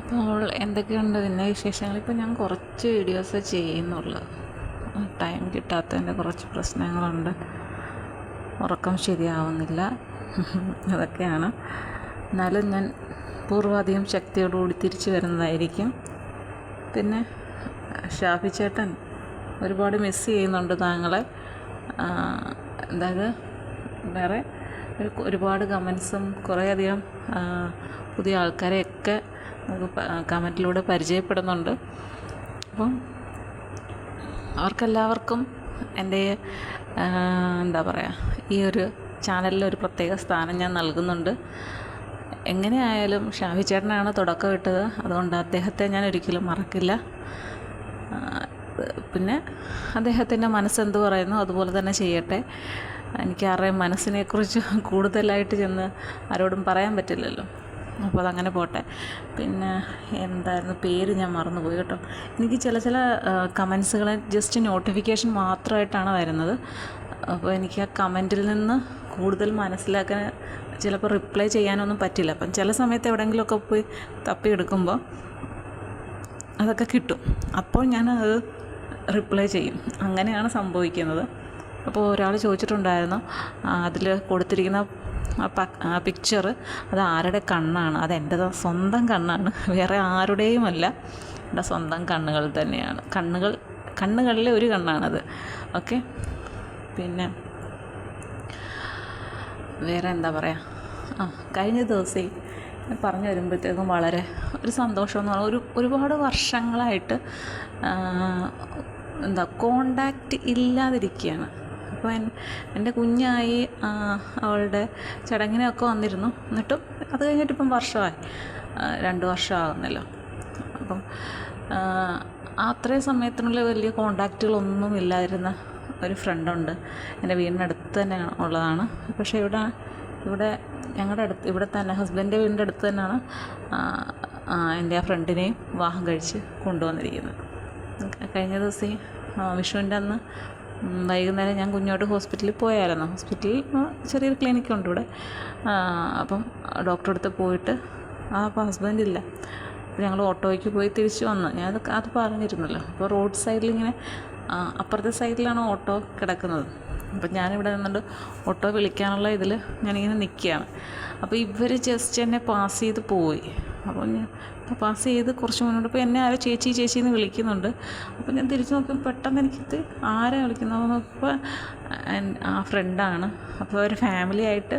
അപ്പോൾ എന്തൊക്കെയുണ്ട് പിന്നെ വിശേഷങ്ങൾ? ഇപ്പോൾ ഞാൻ കുറച്ച് വീഡിയോസ് ചെയ്യുന്നുള്ളൂ. ടൈം കിട്ടാത്തതിൻ്റെ കുറച്ച് പ്രശ്നങ്ങളുണ്ട്. ഉറക്കം ശരിയാവുന്നില്ല. അതൊക്കെയാണ്. എന്നാലും ഞാൻ പൂർവാധികം ശക്തിയോടുകൂടി തിരിച്ചു വരുന്നതായിരിക്കും. പിന്നെ ഷാഫി ചേട്ടൻ ഒരുപാട് മിസ് ചെയ്യുന്നുണ്ട് താങ്കളെ. അതായത് വേറെ ഒരുപാട് കമൻസും കുറേയധികം പുതിയ ആൾക്കാരെയൊക്കെ നമുക്ക് കമൻറ്റിലൂടെ പരിചയപ്പെടുന്നുണ്ട്. അപ്പം അവർക്കെല്ലാവർക്കും എൻ്റെ എന്താ പറയുക, ഈ ഒരു ചാനലിലൊരു പ്രത്യേക സ്ഥാനം ഞാൻ നൽകുന്നുണ്ട്. എങ്ങനെയായാലും ഷാഫി ചേട്ടനാണ് തുടക്കമിട്ടത്, അതുകൊണ്ട് അദ്ദേഹത്തെ ഞാൻ ഒരിക്കലും മറക്കില്ല. പിന്നെ അദ്ദേഹത്തിൻ്റെ മനസ്സെന്ത് പറയുന്നു അതുപോലെ തന്നെ ചെയ്യട്ടെ. എനിക്ക് ആരുടെയും മനസ്സിനെക്കുറിച്ച് കൂടുതലായിട്ട് ചെന്ന് ആരോടും പറയാൻ പറ്റില്ലല്ലോ. അപ്പോൾ അതങ്ങനെ പോട്ടെ. പിന്നെ എന്തായിരുന്നു പേര് ഞാൻ മറന്നുപോയി കേട്ടോ. എനിക്ക് ചില കമൻസുകൾ ജസ്റ്റ് നോട്ടിഫിക്കേഷൻ മാത്രമായിട്ടാണ് വരുന്നത്. അപ്പോൾ എനിക്ക് ആ കമൻറ്റിൽ നിന്ന് കൂടുതൽ മനസ്സിലാക്കാൻ ചിലപ്പോൾ റിപ്ലൈ ചെയ്യാനൊന്നും പറ്റില്ല. അപ്പം ചില സമയത്ത് എവിടെയെങ്കിലുമൊക്കെ പോയി തപ്പിയെടുക്കുമ്പോൾ അതൊക്കെ കിട്ടും. അപ്പോൾ ഞാനത് റിപ്ലൈ ചെയ്യും. അങ്ങനെയാണ് സംഭവിക്കുന്നത്. അപ്പോൾ ഒരാൾ ചോദിച്ചിട്ടുണ്ടായിരുന്നു, അതിൽ കൊടുത്തിരിക്കുന്ന പിക്ചർ അത് ആരുടെ കണ്ണാണ്? അതെൻ്റെ സ്വന്തം കണ്ണാണ്, വേറെ ആരുടെയുമല്ല. എൻ്റെ സ്വന്തം കണ്ണുകൾ തന്നെയാണ്. കണ്ണുകളിലെ ഒരു കണ്ണാണത്. ഓക്കെ. പിന്നെ വേറെ എന്താ പറയുക, കഴിഞ്ഞ ദിവസം പറഞ്ഞു വരുമ്പോഴത്തേക്കും വളരെ ഒരു സന്തോഷമെന്ന് പറഞ്ഞാൽ ഒരുപാട് വർഷങ്ങളായിട്ട് കോണ്ടാക്റ്റ് ഇല്ലാതിരിക്കുകയാണ്. അപ്പോൾ എൻ്റെ കുഞ്ഞായി അവളുടെ ചടങ്ങിനൊക്കെ വന്നിരുന്നു. എന്നിട്ടും അത് കഴിഞ്ഞിട്ടിപ്പം വർഷമായി, 2 വർഷമാകുന്നല്ലോ. അപ്പം അത്രയും സമയത്തിനുള്ളിൽ വലിയ കോണ്ടാക്റ്റുകളൊന്നും ഇല്ലാതിരുന്ന ഒരു ഫ്രണ്ടുണ്ട്. എൻ്റെ വീടിനടുത്ത് തന്നെ ഉള്ളതാണ്. പക്ഷേ ഇവിടെ ഞങ്ങളുടെ അടുത്ത്, ഇവിടെ തന്നെ ഹസ്ബൻഡിൻ്റെ വീടിൻ്റെ അടുത്ത് തന്നെയാണ് എൻ്റെ ആ ഫ്രണ്ടിനെയും വിവാഹം കഴിച്ച് കൊണ്ടുവന്നിരിക്കുന്നത്. കഴിഞ്ഞ ദിവസം വിഷുവിൻ്റെ അന്ന് വൈകുന്നേരം ഞാൻ കുഞ്ഞോട്ട് ഹോസ്പിറ്റലിൽ പോയായിരുന്നു. ഹോസ്പിറ്റലിൽ ചെറിയൊരു ക്ലിനിക്കുണ്ട് ഇവിടെ. അപ്പം ഡോക്ടറെ അടുത്ത് പോയിട്ട് അപ്പോൾ ഹസ്ബൻഡില്ല. അപ്പോൾ ഞങ്ങൾ ഓട്ടോയ്ക്ക് പോയി തിരിച്ച് വന്നു. അത് പറഞ്ഞിരുന്നല്ലോ. അപ്പോൾ റോഡ് സൈഡിൽ ഇങ്ങനെ അപ്പുറത്തെ സൈഡിലാണ് ഓട്ടോ കിടക്കുന്നത്. അപ്പം ഞാനിവിടെ നിന്നുകൊണ്ട് ഓട്ടോ വിളിക്കാനുള്ള ഇതിൽ ഞാനിങ്ങനെ നിൽക്കുകയാണ്. അപ്പോൾ ഇവർ ജസ്റ്റ് എന്നെ പാസ് ചെയ്ത് പോയി. അപ്പോൾ ഞാൻ പാസ് ചെയ്ത് കുറച്ച് മുന്നോട്ട് ഇപ്പോൾ എന്നെ ആരോ ചേച്ചി എന്ന് വിളിക്കുന്നുണ്ട്. അപ്പോൾ ഞാൻ തിരിച്ച് നോക്കുമ്പോൾ പെട്ടെന്ന് എനിക്കിത് ആരാ വിളിക്കുന്നത് നോക്കുമ്പോൾ ആ ഫ്രണ്ടാണ്. അപ്പോൾ ഒരു ഫാമിലി ആയിട്ട്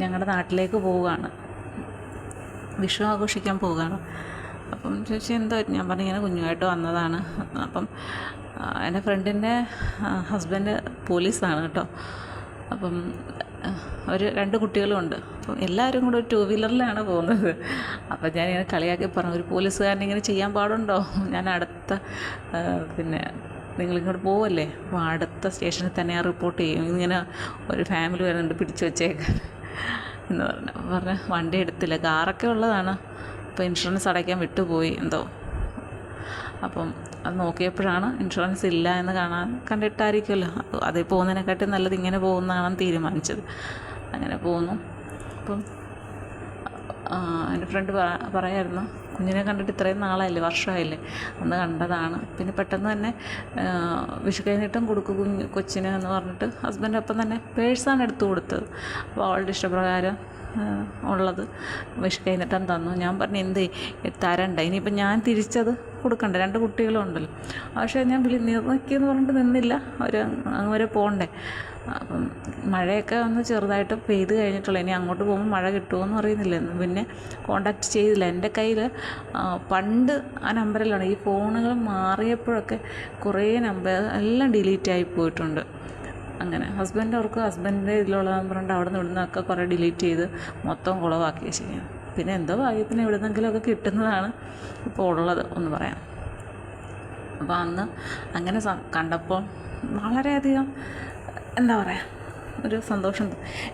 ഞങ്ങളുടെ നാട്ടിലേക്ക് പോവുകയാണ്, വിഷു ആഘോഷിക്കാൻ പോവുകയാണ്. അപ്പം ചോദിച്ചു എന്താ? ഞാൻ പറഞ്ഞു ഇങ്ങനെ കുഞ്ഞുമായിട്ട് വന്നതാണ്. അപ്പം എൻ്റെ ഫ്രണ്ടിൻ്റെ ഹസ്ബൻഡ് പോലീസാണ് കേട്ടോ. അപ്പം 2 കുട്ടികളുമുണ്ട്. അപ്പം എല്ലാവരും കൂടെ ഒരു 2 വീലറിലാണ് പോകുന്നത്. അപ്പം ഞാനിങ്ങനെ കളിയാക്കി പറഞ്ഞു, ഒരു പോലീസുകാരനെ ഇങ്ങനെ ചെയ്യാൻ പാടുണ്ടോ? ഞാൻ പിന്നെ നിങ്ങളിങ്ങോട്ട് പോവല്ലേ, അപ്പോൾ അടുത്ത സ്റ്റേഷനിൽ തന്നെ ഞാൻ റിപ്പോർട്ട് ചെയ്യും. ഇങ്ങനെ ഒരു ഫാമിലി വരുന്നുണ്ട്, പിടിച്ചു വച്ചേക്കാൻ എന്ന് പറഞ്ഞു. വണ്ടി എടുത്തില്ല, കാറൊക്കെ ഉള്ളതാണ്. അപ്പോൾ ഇൻഷുറൻസ് അടയ്ക്കാൻ വിട്ടുപോയി എന്തോ. അപ്പം അത് നോക്കിയപ്പോഴാണ് ഇൻഷുറൻസ് ഇല്ല എന്ന് കണ്ടിട്ടായിരിക്കുമല്ലോ. അതിൽ പോകുന്നതിനെക്കാട്ടി നല്ലത് ഇങ്ങനെ പോകുന്നതാണെന്ന് തീരുമാനിച്ചത്. അങ്ങനെ പോകുന്നു. അപ്പം എൻ്റെ ഫ്രണ്ട് പറയായിരുന്നു, കുഞ്ഞിനെ കണ്ടിട്ട് ഇത്രയും നാളായില്ലേ, വർഷമായില്ലേ, അന്ന് കണ്ടതാണ്. പിന്നെ പെട്ടെന്ന് തന്നെ വിഷു കഴിഞ്ഞിട്ടും കൊടുക്കും കൊച്ചിന് എന്ന് പറഞ്ഞിട്ട് ഹസ്ബൻഡ് അപ്പം തന്നെ പേഴ്സാണ് എടുത്തു കൊടുത്തത്. അപ്പോൾ അവളുടെ ഇഷ്ടപ്രകാരം ഉള്ളത് വിഷു കഴിഞ്ഞിട്ടും തന്നു. ഞാൻ പറഞ്ഞു എന്തേ തരണ്ട, ഇനിയിപ്പം ഞാൻ തിരിച്ചത് കൊടുക്കണ്ട, 2 കുട്ടികളും ഉണ്ടല്ലോ. പക്ഷേ ഞാൻ നിൽക്കിയെന്ന് പറഞ്ഞിട്ട് നിന്നില്ല, അങ്ങ് വരെ പോകണ്ടേ. അപ്പം മഴയൊക്കെ ഒന്ന് ചെറുതായിട്ട് പെയ്ത് കഴിഞ്ഞിട്ടുള്ളൂ. ഇനി അങ്ങോട്ട് പോകുമ്പോൾ മഴ കിട്ടുമോയെന്ന് അറിയുന്നില്ല. പിന്നെ കോണ്ടാക്റ്റ് ചെയ്തില്ല. എൻ്റെ കയ്യിൽ പണ്ട് ആ നമ്പറിലാണ്, ഈ ഫോണുകൾ മാറിയപ്പോഴൊക്കെ കുറേ നമ്പർ എല്ലാം ഡിലീറ്റായി പോയിട്ടുണ്ട്. അങ്ങനെ ഹസ്ബൻഡിൻ്റെ ഇതിലുള്ള നമ്പറുണ്ട്, അവിടെ നിന്ന് ഇവിടുന്നൊക്കെ കുറേ ഡിലീറ്റ് ചെയ്ത് മൊത്തം കുളവാക്കിയ ശരിയാണ്. പിന്നെ എന്തോ ഭാഗ്യത്തിന് എവിടുന്നെങ്കിലുമൊക്കെ കിട്ടുന്നതാണ് ഇപ്പോൾ ഉള്ളത് ഒന്ന് പറയാം. അപ്പോൾ അന്ന് അങ്ങനെ കണ്ടപ്പോൾ വളരെയധികം എന്താ പറയുക, ഒരു സന്തോഷം.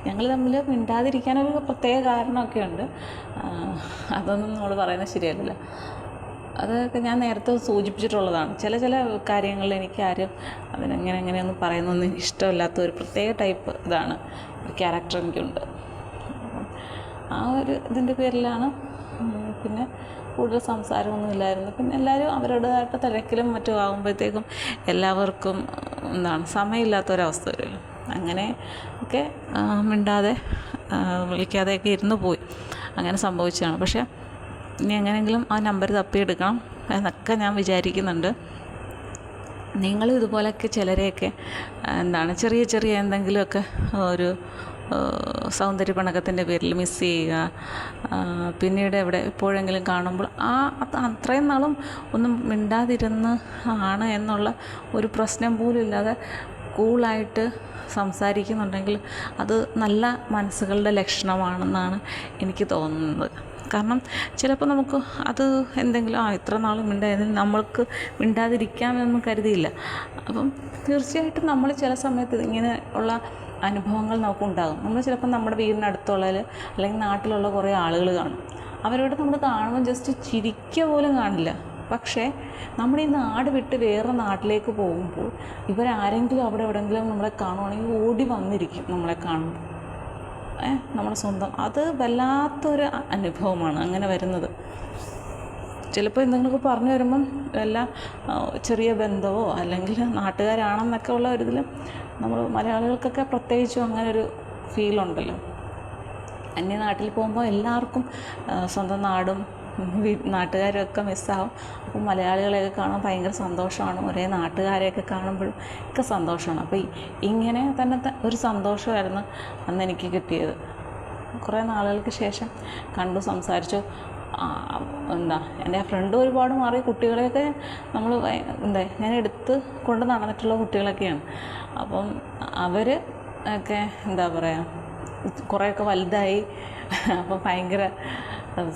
ഞങ്ങൾ തമ്മിൽ മിണ്ടാതിരിക്കാനൊരു പ്രത്യേക കാരണമൊക്കെ ഉണ്ട്. അതൊന്നും നമ്മൾ പറയുന്നത് ശരിയല്ലല്ലോ. അതൊക്കെ ഞാൻ നേരത്തെ സൂചിപ്പിച്ചിട്ടുള്ളതാണ്. ചില കാര്യങ്ങളിൽ എനിക്ക് ആരും അതിനെങ്ങനെയൊന്നും പറയുന്നതൊന്നും എനിക്ക് ഇഷ്ടമില്ലാത്ത ഒരു പ്രത്യേക ടൈപ്പ് ഇതാണ്, ക്യാരക്ടർ എനിക്കുണ്ട്. ആ ഒരു ഇതിൻ്റെ പേരിലാണ്. പിന്നെ കൂടുതൽ സംസാരമൊന്നും ഇല്ലായിരുന്നു. പിന്നെ എല്ലാവരും അവരുടേതായിട്ട് തിരക്കിലും മറ്റും ആകുമ്പോഴത്തേക്കും എല്ലാവർക്കും സമയമില്ലാത്തൊരവസ്ഥ വരുമല്ലോ. അങ്ങനെ ഒക്കെ മിണ്ടാതെ വിളിക്കാതെയൊക്കെ ഇരുന്ന് പോയി. അങ്ങനെ സംഭവിച്ചതാണ്. പക്ഷേ ഇനി എങ്ങനെയെങ്കിലും ആ നമ്പർ തപ്പിയെടുക്കണം എന്നൊക്കെ ഞാൻ വിചാരിക്കുന്നുണ്ട്. നിങ്ങളും ഇതുപോലെയൊക്കെ ചിലരെയൊക്കെ ചെറിയ ചെറിയ എന്തെങ്കിലുമൊക്കെ ഒരു സൗന്ദര്യ പിണക്കത്തിൻ്റെ പേരിൽ മിസ് ചെയ്യുക, പിന്നീട് എപ്പോഴെങ്കിലും കാണുമ്പോൾ അത്രയും നാളും ഒന്നും മിണ്ടാതിരുന്ന് ആണ് എന്നുള്ള ഒരു പ്രശ്നം പോലും ഇല്ലാതെ കൂളായിട്ട് സംസാരിക്കുന്നുണ്ടെങ്കിൽ അത് നല്ല മനസ്സുകളുടെ ലക്ഷണമാണെന്നാണ് എനിക്ക് തോന്നുന്നത്. കാരണം ചിലപ്പോൾ നമുക്ക് അത് എന്തെങ്കിലും ഇത്ര നാളും മിണ്ടായിരുന്നു നമ്മൾക്ക് മിണ്ടാതിരിക്കാമെന്നൊന്നും കരുതിയില്ല. അപ്പം തീർച്ചയായിട്ടും നമ്മൾ ചില സമയത്ത് ഇങ്ങനെ ഉള്ള അനുഭവങ്ങൾ നമുക്കുണ്ടാകും. നമ്മൾ ചിലപ്പോൾ നമ്മുടെ വീടിനടുത്തുള്ളതിൽ അല്ലെങ്കിൽ നാട്ടിലുള്ള കുറേ ആളുകൾ കാണും. അവരോട് നമ്മൾ കാണുമ്പോൾ ജസ്റ്റ് ചിരിക്കുക പോലും കാണില്ല. പക്ഷേ നമ്മുടെ ഈ നാട് വിട്ട് വേറെ നാട്ടിലേക്ക് പോകുമ്പോൾ ഇവരാരെങ്കിലും അവിടെ എവിടെയെങ്കിലും നമ്മളെ കാണുവാണെങ്കിൽ ഓടി വന്നിരിക്കും നമ്മളെ കാണുമ്പോൾ. നമ്മുടെ സ്വന്തം. അത് വല്ലാത്തൊരു അനുഭവമാണ് അങ്ങനെ വരുന്നത്. ചിലപ്പോൾ എന്തെങ്കിലുമൊക്കെ പറഞ്ഞു വരുമ്പം ചെറിയ ബന്ധമോ അല്ലെങ്കിൽ നാട്ടുകാരാണെന്നൊക്കെ ഉള്ള ഒരിതിൽ നമ്മൾ മലയാളികൾക്കൊക്കെ പ്രത്യേകിച്ചും അങ്ങനൊരു ഫീലുണ്ടല്ലോ. അന്യനാട്ടിൽ പോകുമ്പോൾ എല്ലാവർക്കും സ്വന്തം നാടും നാട്ടുകാരൊക്കെ മിസ്സാവും. അപ്പോൾ മലയാളികളെയൊക്കെ കാണാൻ ഭയങ്കര സന്തോഷമാണ്. ഒരേ നാട്ടുകാരെയൊക്കെ കാണുമ്പോഴും ഒക്കെ സന്തോഷമാണ്. അപ്പോൾ ഇങ്ങനെ തന്നെ ഒരു സന്തോഷമായിരുന്നു അന്ന് എനിക്ക് കിട്ടിയത്. കുറേ നാളുകൾക്ക് ശേഷം കണ്ടു, സംസാരിച്ചു. എൻ്റെ ആ ഫ്രണ്ട് ഒരുപാട് മാറി. കുട്ടികളെയൊക്കെ നമ്മൾ ഞാൻ എടുത്ത് കൊണ്ട് നടന്നിട്ടുള്ള കുട്ടികളൊക്കെയാണ്. അപ്പം അവർ ഒക്കെ കുറേയൊക്കെ വലുതായി. അപ്പോൾ ഭയങ്കര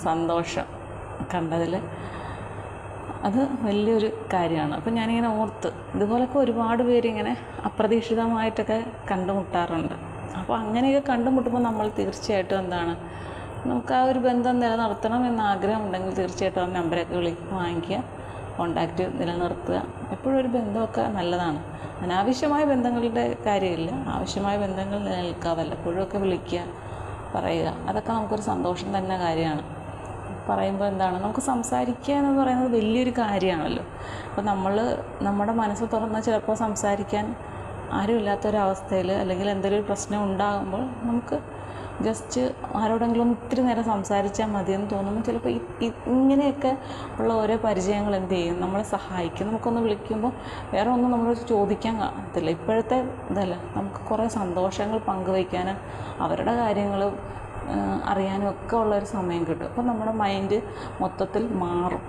സന്തോഷം കണ്ടതിൽ. അത് വലിയൊരു കാര്യമാണ്. അപ്പം ഞാനിങ്ങനെ ഓർത്ത് ഇതുപോലൊക്കെ ഒരുപാട് പേരിങ്ങനെ അപ്രതീക്ഷിതമായിട്ടൊക്കെ കണ്ടുമുട്ടാറുണ്ട്. അപ്പോൾ അങ്ങനെയൊക്കെ കണ്ടുമുട്ടുമ്പോൾ നമ്മൾ തീർച്ചയായിട്ടും നമുക്ക് ആ ഒരു ബന്ധം നിലനിർത്തണം എന്ന ആഗ്രഹമുണ്ടെങ്കിൽ തീർച്ചയായിട്ടും ആ നമ്പരൊക്കെ വാങ്ങിക്കുക, കോണ്ടാക്റ്റ് നിലനിർത്തുക. എപ്പോഴും ഒരു ബന്ധമൊക്കെ നല്ലതാണ്. അനാവശ്യമായ ബന്ധങ്ങളുടെ കാര്യമില്ല. ആവശ്യമായ ബന്ധങ്ങൾ നിലനിൽക്കുക. വല്ലപ്പോഴുമൊക്കെ വിളിക്കുക, പറയുക. അതൊക്കെ നമുക്കൊരു സന്തോഷം തന്നെ കാര്യമാണ്. പറയുമ്പോൾ നമുക്ക് സംസാരിക്കുക എന്ന് പറയുന്നത് വലിയൊരു കാര്യമാണല്ലോ. അപ്പോൾ നമ്മുടെ മനസ്സ് തുറന്ന് ചിലപ്പോൾ സംസാരിക്കാൻ ആരുമില്ലാത്തൊരവസ്ഥയിൽ അല്ലെങ്കിൽ എന്തെങ്കിലും ഒരു പ്രശ്നം ഉണ്ടാകുമ്പോൾ നമുക്ക് ജസ്റ്റ് ആരോടെങ്കിലും ഒത്തിരി നേരം സംസാരിച്ചാൽ മതിയെന്ന് തോന്നുമ്പോൾ ചിലപ്പോൾ ഇങ്ങനെയൊക്കെ ഉള്ള ഓരോ പരിചയങ്ങൾ നമ്മളെ സഹായിക്കും. നമുക്കൊന്ന് വിളിക്കുമ്പോൾ വേറെ ഒന്നും നമ്മൾ ചോദിക്കാൻ കാണത്തില്ല. ഇപ്പോഴത്തെ നമുക്ക് കുറേ സന്തോഷങ്ങൾ പങ്കുവയ്ക്കാനും അവരുടെ കാര്യങ്ങൾ അറിയാനും ഒക്കെ ഉള്ളൊരു സമയം കിട്ടും. അപ്പോൾ നമ്മുടെ മൈൻഡ് മൊത്തത്തിൽ മാറും.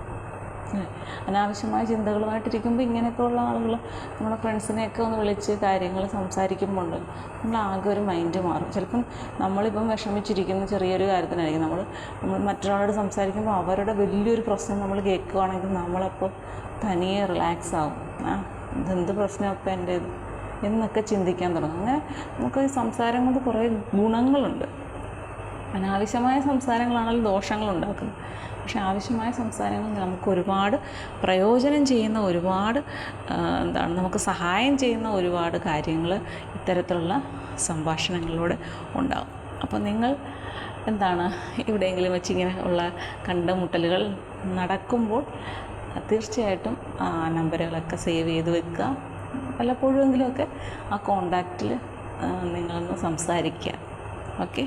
അനാവശ്യമായ ചിന്തകളുമായിട്ടിരിക്കുമ്പോൾ ഇങ്ങനെയൊക്കെ ഉള്ള ആളുകൾ നമ്മുടെ ഫ്രണ്ട്സിനെയൊക്കെ ഒന്ന് വിളിച്ച് കാര്യങ്ങൾ സംസാരിക്കുമ്പോൾ നമ്മൾ ആകെ ഒരു മൈൻഡ് മാറും. ചിലപ്പം നമ്മളിപ്പം വിഷമിച്ചിരിക്കുന്ന ചെറിയൊരു കാര്യത്തിനായിരിക്കും നമ്മൾ മറ്റൊരാളോട് സംസാരിക്കുമ്പോൾ അവരുടെ വലിയൊരു പ്രശ്നം നമ്മൾ കേൾക്കുകയാണെങ്കിൽ നമ്മളപ്പോൾ തനിയെ റിലാക്സ് ആവും. ഇതെന്ത് പ്രശ്നമൊക്കെ എൻ്റേത് എന്നൊക്കെ ചിന്തിക്കാൻ തുടങ്ങും. അങ്ങനെ നമുക്ക് ഈ സംസാരം കൊണ്ട് കുറേ ഗുണങ്ങളുണ്ട്. അനാവശ്യമായ സംസാരങ്ങളാണെങ്കിൽ ദോഷങ്ങളുണ്ടാക്കുന്നത്. പക്ഷെ ആവശ്യമായ സംസാരങ്ങൾ നമുക്ക് ഒരുപാട് പ്രയോജനം ചെയ്യുന്ന ഒരുപാട് നമുക്ക് സഹായം ചെയ്യുന്ന ഒരുപാട് കാര്യങ്ങൾ ഇത്തരത്തിലുള്ള സംഭാഷണങ്ങളിലൂടെ ഉണ്ടാകും. അപ്പോൾ നിങ്ങൾ എവിടെയെങ്കിലും വെച്ച് ഇങ്ങനെ ഉള്ള കണ്ടുമുട്ടലുകൾ നടക്കുമ്പോൾ തീർച്ചയായിട്ടും ആ നമ്പറുകളൊക്കെ സേവ് ചെയ്ത് വെക്കുക. വല്ലപ്പോഴുമെങ്കിലുമൊക്കെ ആ കോണ്ടാക്റ്റിൽ നിങ്ങളൊന്ന് സംസാരിക്കുക. ഓക്കെ.